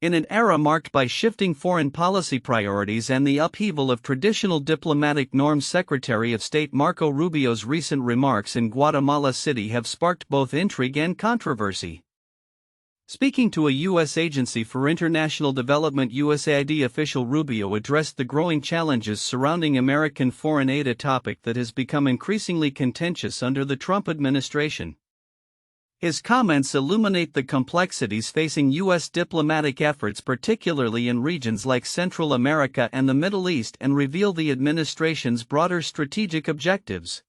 In an era marked by shifting foreign policy priorities and the upheaval of traditional diplomatic norms, Secretary of State Marco Rubio's recent remarks in Guatemala City have sparked both intrigue and controversy. Speaking to a U.S. Agency for International Development USAID official, Rubio addressed the growing challenges surrounding American foreign aid, a topic that has become increasingly contentious under the Trump administration. His comments illuminate the complexities facing U.S. diplomatic efforts, particularly in regions like Central America and the Middle East, and reveal the administration's broader strategic objectives.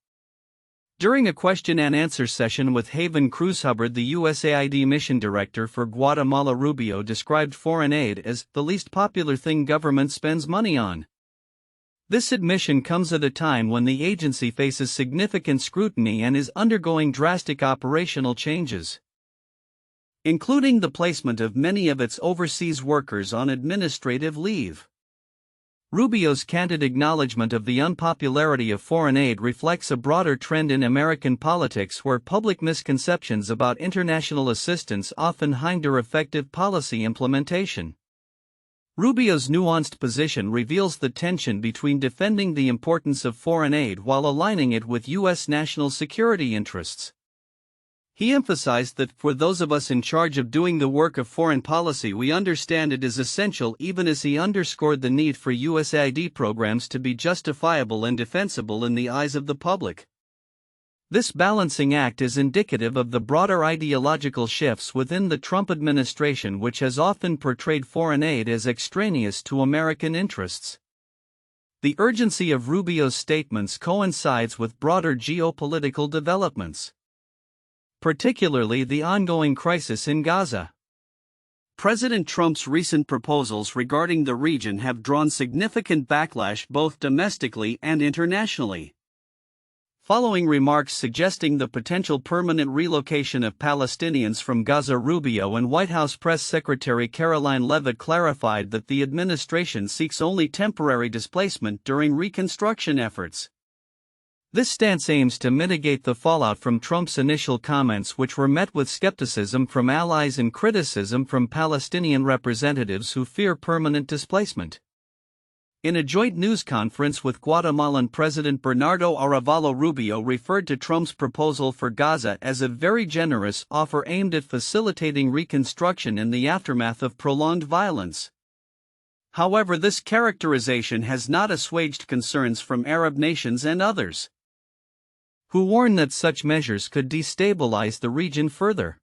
During a question-and-answer session with Haven Cruz-Hubbard, the USAID mission director for Guatemala, Rubio described foreign aid as the least popular thing government spends money on. This admission comes at a time when the agency faces significant scrutiny and is undergoing drastic operational changes, including the placement of many of its overseas workers on administrative leave. Rubio's candid acknowledgement of the unpopularity of foreign aid reflects a broader trend in American politics where public misconceptions about international assistance often hinder effective policy implementation. Rubio's nuanced position reveals the tension between defending the importance of foreign aid while aligning it with U.S. national security interests. He emphasized that, for those of us in charge of doing the work of foreign policy, we understand it is essential, even as he underscored the need for USAID programs to be justifiable and defensible in the eyes of the public. This balancing act is indicative of the broader ideological shifts within the Trump administration, which has often portrayed foreign aid as extraneous to American interests. The urgency of Rubio's statements coincides with broader geopolitical developments, particularly the ongoing crisis in Gaza. President Trump's recent proposals regarding the region have drawn significant backlash both domestically and internationally. Following remarks suggesting the potential permanent relocation of Palestinians from Gaza, Rubio and White House Press Secretary Caroline Leavitt clarified that the administration seeks only temporary displacement during reconstruction efforts. This stance aims to mitigate the fallout from Trump's initial comments, which were met with skepticism from allies and criticism from Palestinian representatives who fear permanent displacement. In a joint news conference with Guatemalan President Bernardo Arevalo, Rubio referred to Trump's proposal for Gaza as a very generous offer aimed at facilitating reconstruction in the aftermath of prolonged violence. However, this characterization has not assuaged concerns from Arab nations and others, who warn that such measures could destabilize the region further.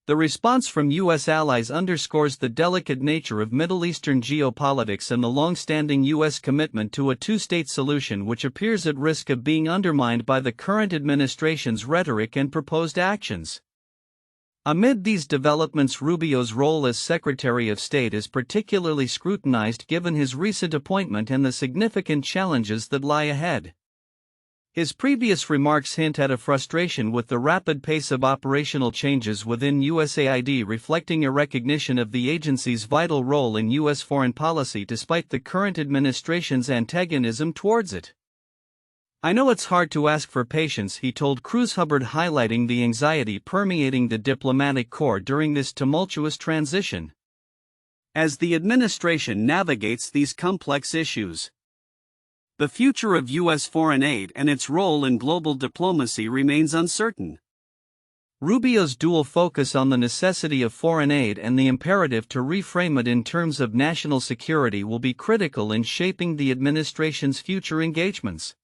The response from U.S. allies underscores the delicate nature of Middle Eastern geopolitics and the long-standing U.S. commitment to a two-state solution, which appears at risk of being undermined by the current administration's rhetoric and proposed actions. Amid these developments, Rubio's role as Secretary of State is particularly scrutinized given his recent appointment and the significant challenges that lie ahead. His previous remarks hint at a frustration with the rapid pace of operational changes within USAID, reflecting a recognition of the agency's vital role in U.S. foreign policy despite the current administration's antagonism towards it. "I know it's hard to ask for patience," he told Cruz-Hubbard, highlighting the anxiety permeating the diplomatic corps during this tumultuous transition, as the administration navigates these complex issues. The future of U.S. foreign aid and its role in global diplomacy remains uncertain. Rubio's dual focus on the necessity of foreign aid and the imperative to reframe it in terms of national security will be critical in shaping the administration's future engagements.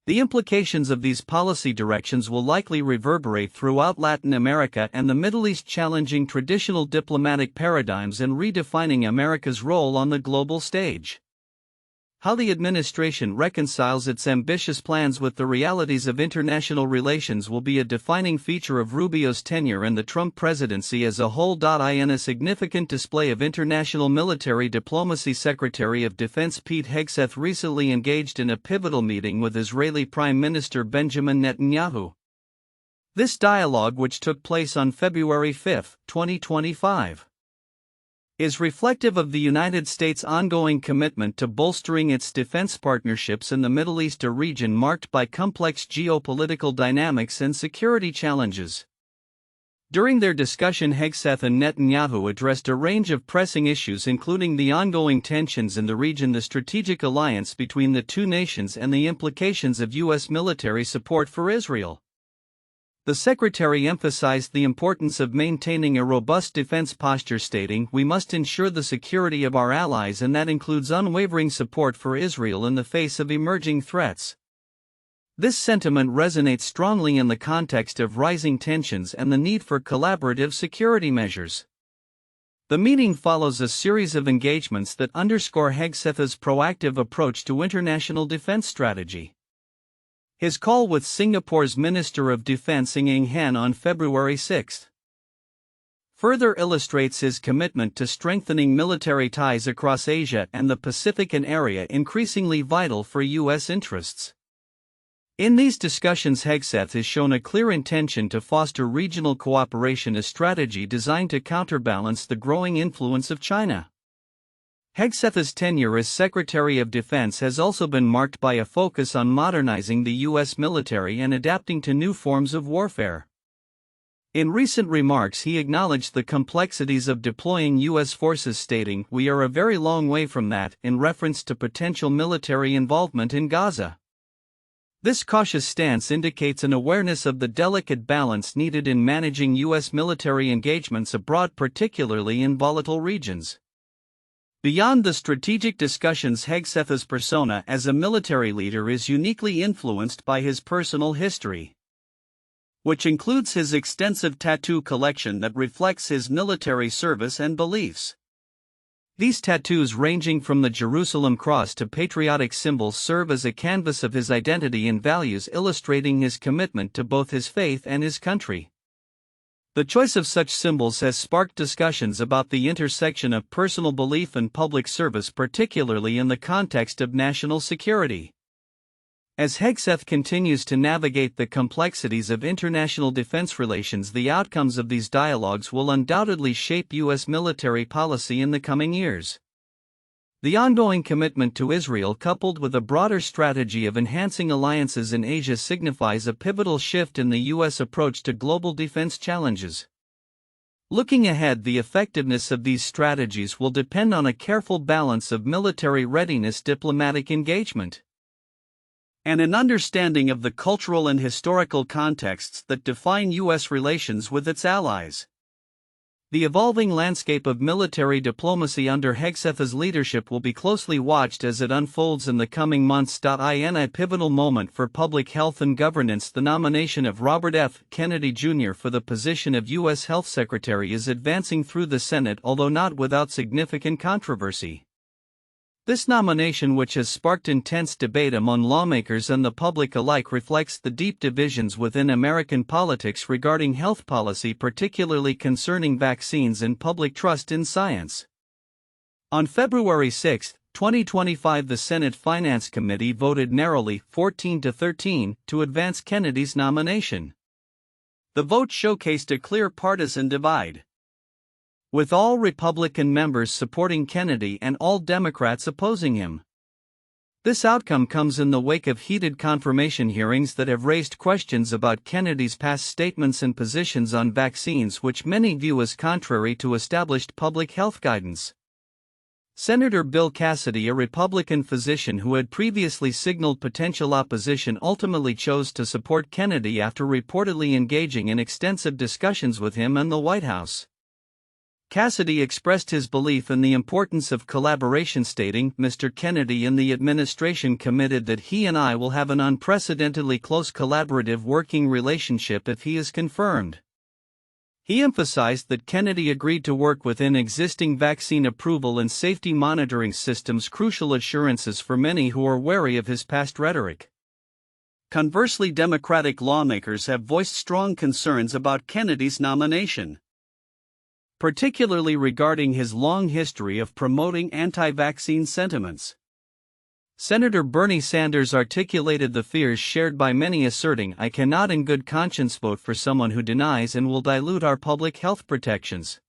The implications of these policy directions will likely reverberate throughout Latin America and the Middle East, challenging traditional diplomatic paradigms and redefining America's role on the global stage. How the administration reconciles its ambitious plans with the realities of international relations will be a defining feature of Rubio's tenure and the Trump presidency as a whole. In a significant display of international military diplomacy, Secretary of Defense Pete Hegseth recently engaged in a pivotal meeting with Israeli Prime Minister Benjamin Netanyahu. This dialogue, which took place on February 5, 2025, is reflective of the United States' ongoing commitment to bolstering its defense partnerships in the Middle East, a region marked by complex geopolitical dynamics and security challenges. During their discussion, Hegseth and Netanyahu addressed a range of pressing issues, including the ongoing tensions in the region, the strategic alliance between the two nations, and the implications of U.S. military support for Israel. The secretary emphasized the importance of maintaining a robust defense posture, stating, "We must ensure the security of our allies, and that includes unwavering support for Israel in the face of emerging threats." This sentiment resonates strongly in the context of rising tensions and the need for collaborative security measures. The meeting follows a series of engagements that underscore Hegseth's proactive approach to international defense strategy. His call with Singapore's Minister of Defense Ng Han on February 6 further illustrates his commitment to strengthening military ties across Asia and the Pacific, an area increasingly vital for U.S. interests. In these discussions, Hegseth has shown a clear intention to foster regional cooperation, a strategy designed to counterbalance the growing influence of China. Hegseth's tenure as Secretary of Defense has also been marked by a focus on modernizing the U.S. military and adapting to new forms of warfare. In recent remarks, he acknowledged the complexities of deploying U.S. forces, stating, "We are a very long way from that," in reference to potential military involvement in Gaza. This cautious stance indicates an awareness of the delicate balance needed in managing U.S. military engagements abroad, particularly in volatile regions. Beyond the strategic discussions, Hegseth's persona as a military leader is uniquely influenced by his personal history, which includes his extensive tattoo collection that reflects his military service and beliefs. These tattoos, ranging from the Jerusalem cross to patriotic symbols, serve as a canvas of his identity and values, illustrating his commitment to both his faith and his country. The choice of such symbols has sparked discussions about the intersection of personal belief and public service, particularly in the context of national security. As Hegseth continues to navigate the complexities of international defense relations, the outcomes of these dialogues will undoubtedly shape U.S. military policy in the coming years. The ongoing commitment to Israel, coupled with a broader strategy of enhancing alliances in Asia, signifies a pivotal shift in the U.S. approach to global defense challenges. Looking ahead, the effectiveness of these strategies will depend on a careful balance of military readiness, diplomatic engagement, and an understanding of the cultural and historical contexts that define U.S. relations with its allies. The evolving landscape of military diplomacy under Hegseth's leadership will be closely watched as it unfolds in the coming months. In a pivotal moment for public health and governance, the nomination of Robert F. Kennedy Jr. for the position of U.S. Health Secretary is advancing through the Senate, although not without significant controversy. This nomination, which has sparked intense debate among lawmakers and the public alike, reflects the deep divisions within American politics regarding health policy, particularly concerning vaccines and public trust in science. On February 6, 2025, the Senate Finance Committee voted narrowly, 14-13, to advance Kennedy's nomination. The vote showcased a clear partisan divide, with all Republican members supporting Kennedy and all Democrats opposing him. This outcome comes in the wake of heated confirmation hearings that have raised questions about Kennedy's past statements and positions on vaccines, which many view as contrary to established public health guidance. Senator Bill Cassidy, a Republican physician who had previously signaled potential opposition, ultimately chose to support Kennedy after reportedly engaging in extensive discussions with him and the White House. Cassidy expressed his belief in the importance of collaboration, stating, "Mr. Kennedy and the administration committed that he and I will have an unprecedentedly close collaborative working relationship if he is confirmed." He emphasized that Kennedy agreed to work within existing vaccine approval and safety monitoring systems, crucial assurances for many who are wary of his past rhetoric. Conversely, Democratic lawmakers have voiced strong concerns about Kennedy's nomination, particularly regarding his long history of promoting anti-vaccine sentiments. Senator Bernie Sanders articulated the fears shared by many, asserting, "I cannot in good conscience vote for someone who denies and will dilute our public health protections."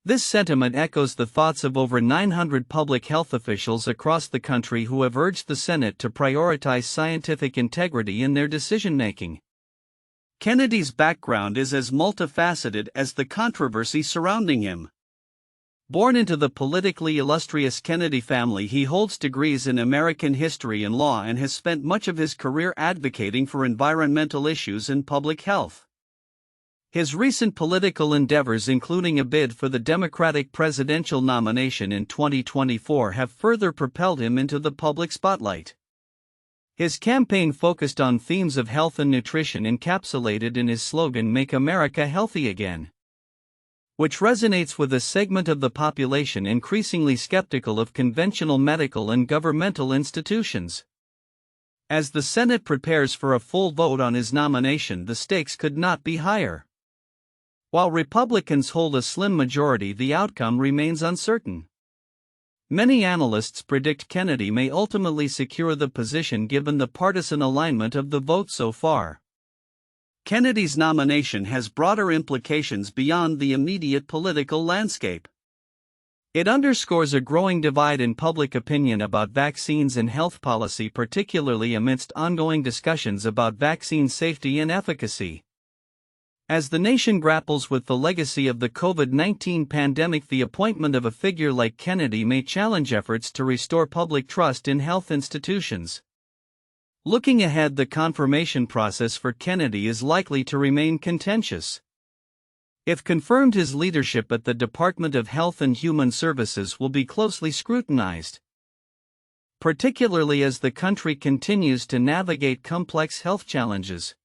This sentiment echoes the thoughts of over 900 public health officials across the country who have urged the Senate to prioritize scientific integrity in their decision-making. Kennedy's background is as multifaceted as the controversy surrounding him. Born into the politically illustrious Kennedy family, he holds degrees in American history and law and has spent much of his career advocating for environmental issues and public health. His recent political endeavors, including a bid for the Democratic presidential nomination in 2024, have further propelled him into the public spotlight. His campaign focused on themes of health and nutrition encapsulated in his slogan, "Make America Healthy Again," which resonates with a segment of the population increasingly skeptical of conventional medical and governmental institutions. As the Senate prepares for a full vote on his nomination, the stakes could not be higher. While Republicans hold a slim majority, the outcome remains uncertain. Many analysts predict Kennedy may ultimately secure the position given the partisan alignment of the vote so far. Kennedy's nomination has broader implications beyond the immediate political landscape. It underscores a growing divide in public opinion about vaccines and health policy, particularly amidst ongoing discussions about vaccine safety and efficacy. As the nation grapples with the legacy of the COVID-19 pandemic, the appointment of a figure like Kennedy may challenge efforts to restore public trust in health institutions. Looking ahead, the confirmation process for Kennedy is likely to remain contentious. If confirmed, his leadership at the Department of Health and Human Services will be closely scrutinized, particularly as the country continues to navigate complex health challenges.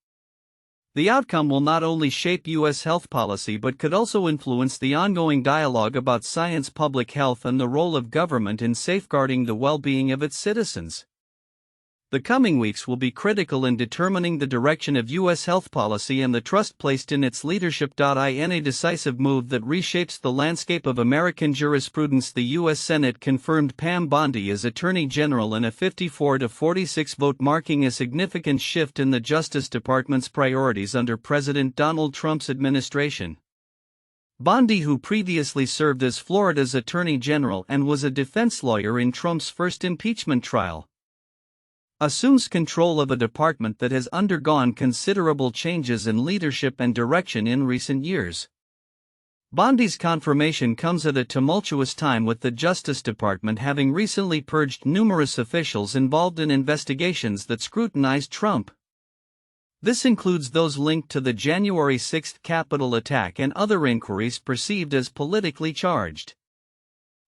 The outcome will not only shape U.S. health policy but could also influence the ongoing dialogue about science, public health, and the role of government in safeguarding the well-being of its citizens. The coming weeks will be critical in determining the direction of U.S. health policy and the trust placed in its leadership. In a decisive move that reshapes the landscape of American jurisprudence, the U.S. Senate confirmed Pam Bondi as Attorney General in a 54-46 vote, marking a significant shift in the Justice Department's priorities under President Donald Trump's administration. Bondi, who previously served as Florida's Attorney General and was a defense lawyer in Trump's first impeachment trial, assumes control of a department that has undergone considerable changes in leadership and direction in recent years. Bondi's confirmation comes at a tumultuous time, with the Justice Department having recently purged numerous officials involved in investigations that scrutinized Trump. This includes those linked to the January 6 Capitol attack and other inquiries perceived as politically charged.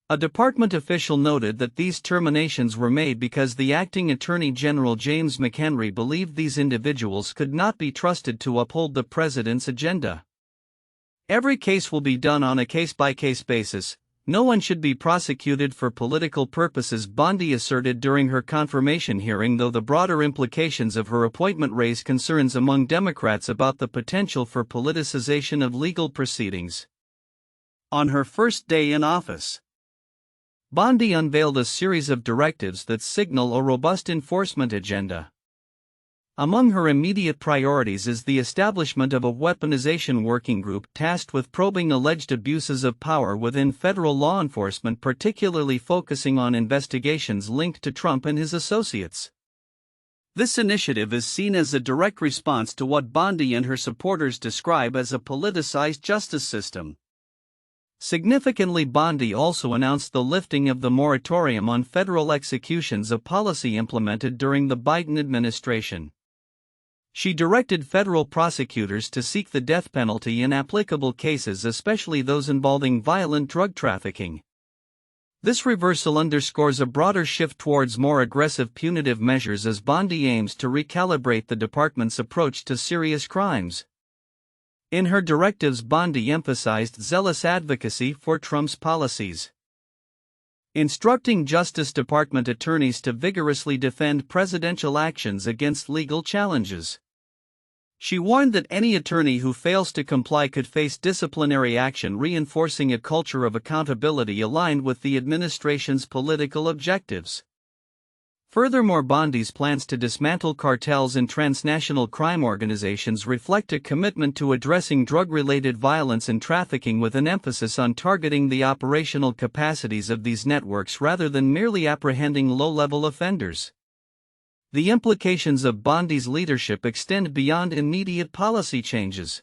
A department official noted that these terminations were made because the acting Attorney General James McHenry believed these individuals could not be trusted to uphold the president's agenda. Every case will be done on a case-by-case basis. No one should be prosecuted for political purposes, Bondi asserted during her confirmation hearing, though the broader implications of her appointment raise concerns among Democrats about the potential for politicization of legal proceedings. On her first day in office, Bondi unveiled a series of directives that signal a robust enforcement agenda. Among her immediate priorities is the establishment of a weaponization working group tasked with probing alleged abuses of power within federal law enforcement, particularly focusing on investigations linked to Trump and his associates. This initiative is seen as a direct response to what Bondi and her supporters describe as a politicized justice system. Significantly, Bondi also announced the lifting of the moratorium on federal executions, a policy implemented during the Biden administration. She directed federal prosecutors to seek the death penalty in applicable cases, especially those involving violent drug trafficking. This reversal underscores a broader shift towards more aggressive punitive measures as Bondi aims to recalibrate the department's approach to serious crimes. In her directives, Bondi emphasized zealous advocacy for Trump's policies, instructing Justice Department attorneys to vigorously defend presidential actions against legal challenges. She warned that any attorney who fails to comply could face disciplinary action, reinforcing a culture of accountability aligned with the administration's political objectives. Furthermore, Bondi's plans to dismantle cartels and transnational crime organizations reflect a commitment to addressing drug-related violence and trafficking, with an emphasis on targeting the operational capacities of these networks rather than merely apprehending low-level offenders. the implications of Bondi's leadership extend beyond immediate policy changes.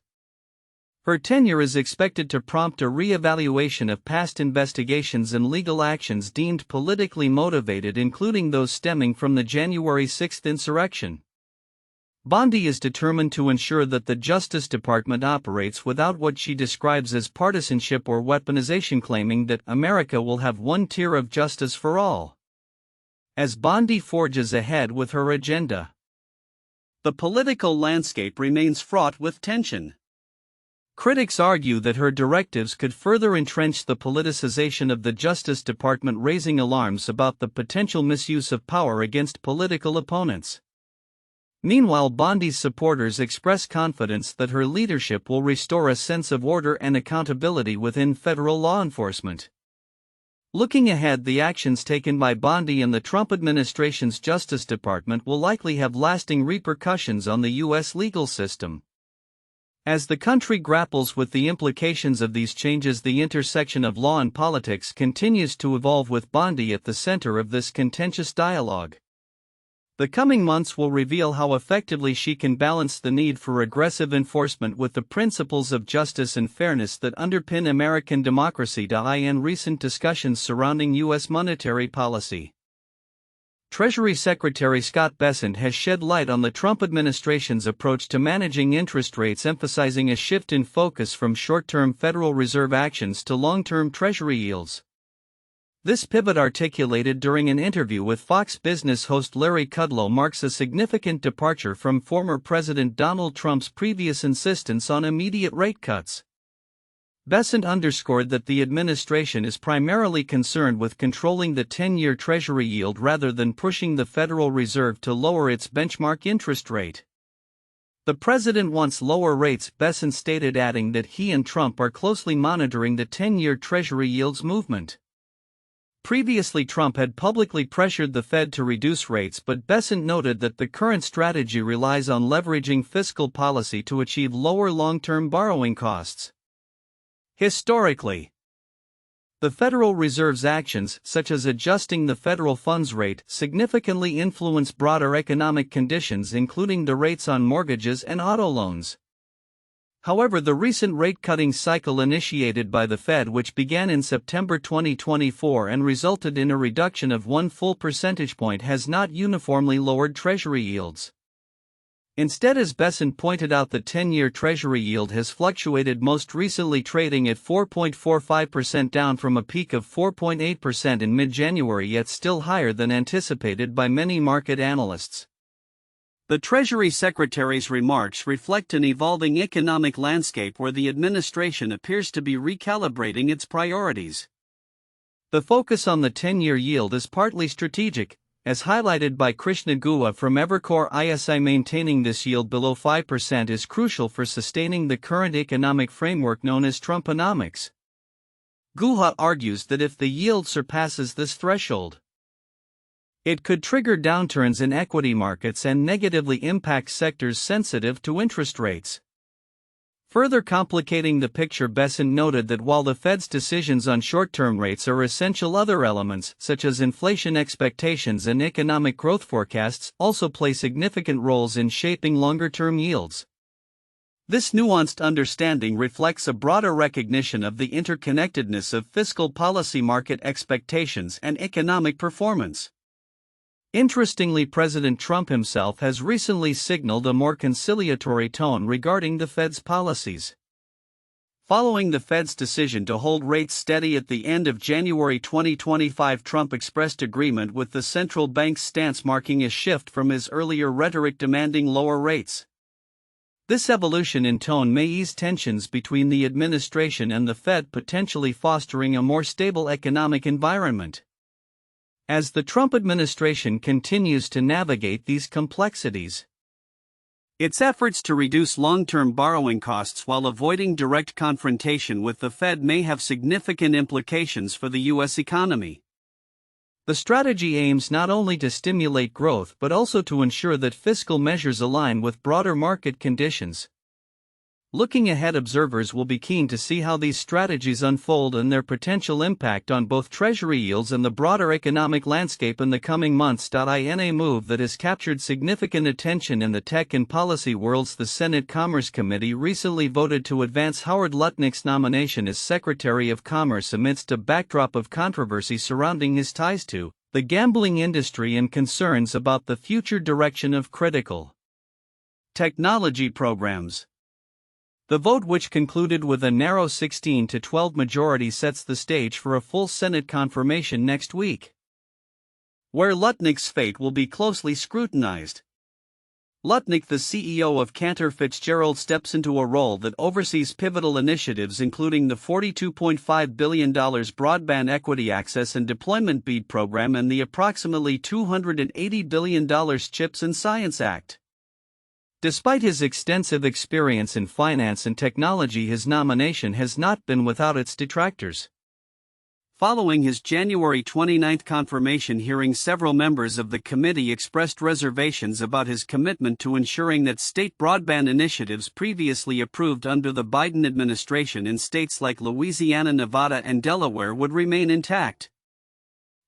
Her tenure is expected to prompt a re-evaluation of past investigations and legal actions deemed politically motivated, including those stemming from the January 6 insurrection. Bondi is determined to ensure that the Justice Department operates without what she describes as partisanship or weaponization, claiming that America will have one tier of justice for all. As Bondi forges ahead with her agenda, the political landscape remains fraught with tension. Critics argue that her directives could further entrench the politicization of the Justice Department, raising alarms about the potential misuse of power against political opponents. Meanwhile, Bondi's supporters express confidence that her leadership will restore a sense of order and accountability within federal law enforcement. Looking ahead, the actions taken by Bondi and the Trump administration's Justice Department will likely have lasting repercussions on the U.S. legal system. As the country grapples with the implications of these changes, the intersection of law and politics continues to evolve, with Bondi at the center of this contentious dialogue. The coming months will reveal how effectively she can balance the need for aggressive enforcement with the principles of justice and fairness that underpin American democracy. In recent discussions surrounding U.S. monetary policy, Treasury Secretary Scott Bessent has shed light on the Trump administration's approach to managing interest rates, emphasizing a shift in focus from short-term Federal Reserve actions to long-term Treasury yields. This pivot, articulated during an interview with Fox Business host Larry Kudlow, marks a significant departure from former President Donald Trump's previous insistence on immediate rate cuts. Bessent underscored that the administration is primarily concerned with controlling the 10-year Treasury yield rather than pushing the Federal Reserve to lower its benchmark interest rate. The president wants lower rates, Bessent stated, adding that he and Trump are closely monitoring the 10-year Treasury yield's movement. Previously, Trump had publicly pressured the Fed to reduce rates, but Bessent noted that the current strategy relies on leveraging fiscal policy to achieve lower long-term borrowing costs. Historically, the Federal Reserve's actions, such as adjusting the federal funds rate, significantly influence broader economic conditions, including the rates on mortgages and auto loans. However, the recent rate-cutting cycle initiated by the Fed, which began in September 2024 and resulted in a reduction of 1 full percentage point, has not uniformly lowered Treasury yields. Instead, as Bessent pointed out, the 10-year Treasury yield has fluctuated, most recently trading at 4.45%, down from a peak of 4.8% in mid-January, yet still higher than anticipated by many market analysts. The Treasury Secretary's remarks reflect an evolving economic landscape where the administration appears to be recalibrating its priorities. The focus on the 10-year yield is partly strategic, as highlighted by Krishna Guha from Evercore ISI. Maintaining this yield below 5% is crucial for sustaining the current economic framework known as Trumponomics. Guha argues that if the yield surpasses this threshold, it could trigger downturns in equity markets and negatively impact sectors sensitive to interest rates. Further complicating the picture, Bessent noted that while the Fed's decisions on short-term rates are essential, other elements, such as inflation expectations and economic growth forecasts, also play significant roles in shaping longer-term yields. This nuanced understanding reflects a broader recognition of the interconnectedness of fiscal policy, market expectations, and economic performance. Interestingly, President Trump himself has recently signaled a more conciliatory tone regarding the Fed's policies. Following the Fed's decision to hold rates steady at the end of January 2025, Trump expressed agreement with the central bank's stance, marking a shift from his earlier rhetoric demanding lower rates. This evolution in tone may ease tensions between the administration and the Fed, potentially fostering a more stable economic environment. As the Trump administration continues to navigate these complexities, its efforts to reduce long-term borrowing costs while avoiding direct confrontation with the Fed may have significant implications for the U.S. economy. The strategy aims not only to stimulate growth but also to ensure that fiscal measures align with broader market conditions. Looking ahead, observers will be keen to see how these strategies unfold and their potential impact on both Treasury yields and the broader economic landscape in the coming months. In a move that has captured significant attention in the tech and policy worlds, the Senate Commerce Committee recently voted to advance Howard Lutnick's nomination as Secretary of Commerce amidst a backdrop of controversy surrounding his ties to the gambling industry and concerns about the future direction of critical technology programs. The vote, which concluded with a narrow 16-12 majority, sets the stage for a full Senate confirmation next week, where Lutnick's fate will be closely scrutinized. Lutnick, the CEO of Cantor Fitzgerald, steps into a role that oversees pivotal initiatives including the $42.5 billion Broadband Equity Access and Deployment BEAD program and the approximately $280 billion CHIPS and Science Act. Despite his extensive experience in finance and technology, his nomination has not been without its detractors. Following his January 29 confirmation hearing, several members of the committee expressed reservations about his commitment to ensuring that state broadband initiatives previously approved under the Biden administration in states like Louisiana, Nevada, and Delaware would remain intact.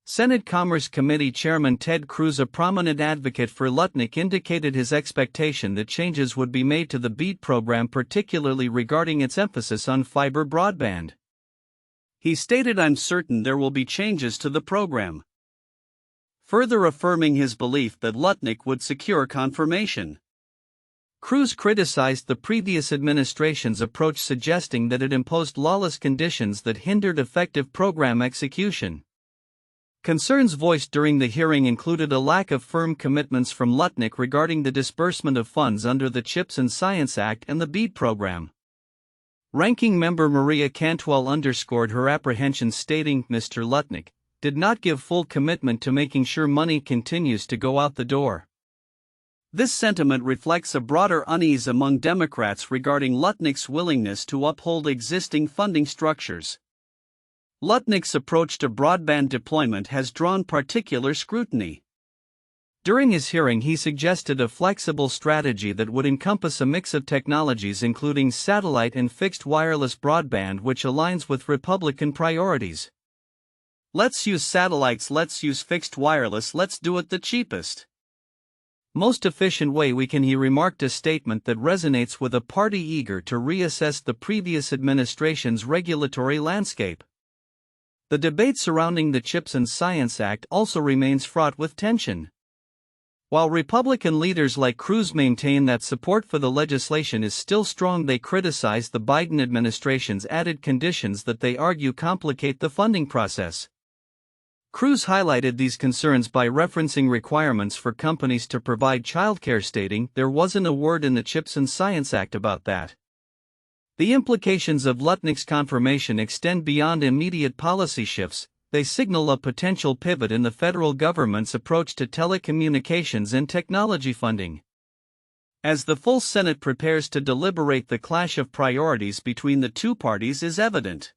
Senate Commerce Committee Chairman Ted Cruz, a prominent advocate for Lutnick, indicated his expectation that changes would be made to the BEAD program, particularly regarding its emphasis on fiber broadband. He stated, "I'm certain there will be changes to the program," further affirming his belief that Lutnick would secure confirmation. Cruz criticized the previous administration's approach, suggesting that it imposed lawless conditions that hindered effective program execution. Concerns voiced during the hearing included a lack of firm commitments from Lutnick regarding the disbursement of funds under the CHIPS and Science Act and the BEAD program. Ranking Member Maria Cantwell underscored her apprehensions, stating, "Mr. Lutnick did not give full commitment to making sure money continues to go out the door." This sentiment reflects a broader unease among Democrats regarding Lutnick's willingness to uphold existing funding structures. Lutnick's approach to broadband deployment has drawn particular scrutiny. During his hearing, he suggested a flexible strategy that would encompass a mix of technologies including satellite and fixed wireless broadband, which aligns with Republican priorities. "Let's use satellites, let's use fixed wireless, let's do it the cheapest, most efficient way we can," he remarked, a statement that resonates with a party eager to reassess the previous administration's regulatory landscape. The debate surrounding the CHIPS and Science Act also remains fraught with tension. While Republican leaders like Cruz maintain that support for the legislation is still strong, they criticize the Biden administration's added conditions that they argue complicate the funding process. Cruz highlighted these concerns by referencing requirements for companies to provide childcare, stating, "There wasn't a word in the CHIPS and Science Act about that." The implications of Lutnick's confirmation extend beyond immediate policy shifts. They signal a potential pivot in the federal government's approach to telecommunications and technology funding. As the full Senate prepares to deliberate, the clash of priorities between the two parties is evident,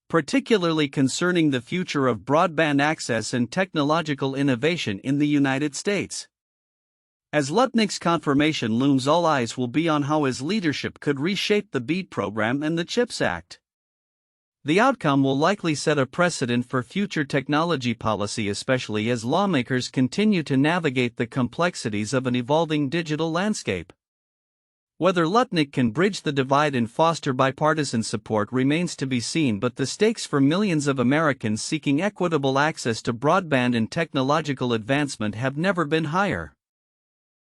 particularly concerning the future of broadband access and technological innovation in the United States. As Lutnick's confirmation looms, all eyes will be on how his leadership could reshape the BEAD program and the CHIPS Act. The outcome will likely set a precedent for future technology policy, especially as lawmakers continue to navigate the complexities of an evolving digital landscape. Whether Lutnick can bridge the divide and foster bipartisan support remains to be seen, but the stakes for millions of Americans seeking equitable access to broadband and technological advancement have never been higher.